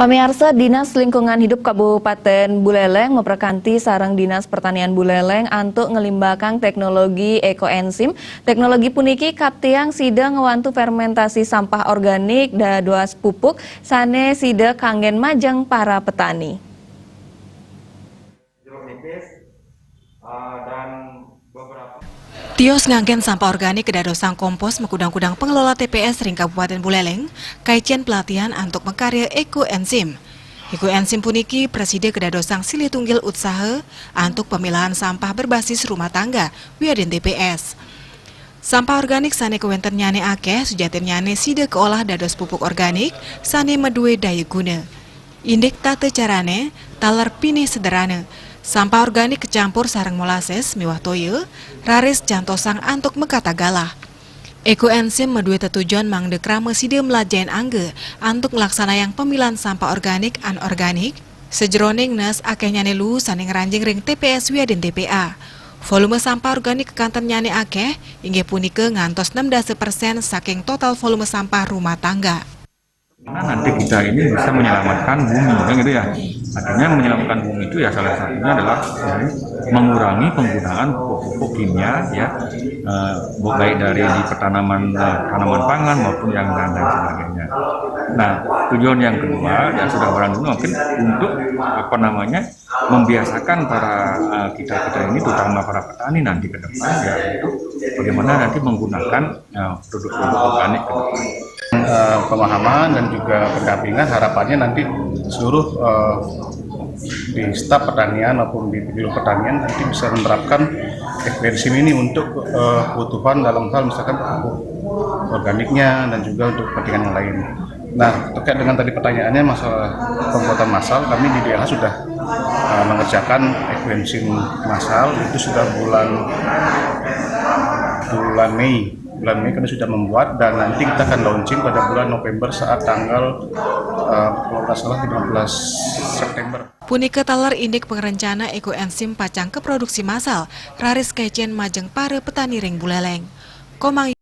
Pamirsa, Dinas Lingkungan Hidup Kabupaten Buleleng memperkanti sarang Dinas Pertanian Buleleng untuk ngelimbahkan teknologi ekoenzim. Teknologi puniki kaptiang sida ngewantu fermentasi sampah organik da doas pupuk sane sida kanggen majeng para petani. Tios nganggen sampah organik ke dadosang kompos mekudang-kudang pengelola TPS ring Kabupaten Buleleng, kaician pelatihan untuk mengkarya ekoenzim. Ekoenzim puniki preside ke dadosang silih tunggil usaha untuk pemilahan sampah berbasis rumah tangga wiadin TPS. Sampah organik sane kewenten nyane akeh sujatin nyane side keolah dados pupuk organik sane medue daya guna. Indik tate carane taler pinih sederhana. Sampah organik kecampur sarang molases miwah toyo, raris jantosang antuk mekata galah. Ekoenzim medue tetujuan mangde krame side melajain angge antuk melaksana yang pemilahan sampah organik anorganik, sejroning nes akeh nyane lu saning ranjing ring TPS wiadin TPA. Volume sampah organik kekanten nyane akeh, inggih punike ngantos 60% saking total volume sampah rumah tangga. Nanti kita ini bisa menyelamatkan bumi, kan gitu ya. Artinya menyelamatkan bumi itu ya salah satunya adalah mengurangi penggunaan pupuk kimia, ya, baik dari di tanaman pangan maupun yang dan sebagainya. Nah, tujuan yang kedua ya sudah barang dulu mungkin untuk membiasakan para kita ini, terutama para petani nanti ke depan ya, untuk bagaimana nanti menggunakan produk-produk organik ke depan. Pemahaman dan juga pendampingan harapannya nanti seluruh di staf pertanian maupun di bidang pertanian nanti bisa menerapkan ekoenzim ini untuk kebutuhan dalam hal misalkan pupuk organiknya dan juga untuk kepentingan yang lain. Nah, terkait dengan tadi pertanyaannya masalah pembuatan massal, kami di DLH sudah mengerjakan ekoenzim massal itu sudah bulan Mei kami sudah membuat dan nanti kita akan launching pada bulan November saat tanggal kalau nggak salah 15 September. Punika talar indik pengerencana ekoenzim pacang ke produksi massal, raris kaician majeng pare petani ring Buleleng.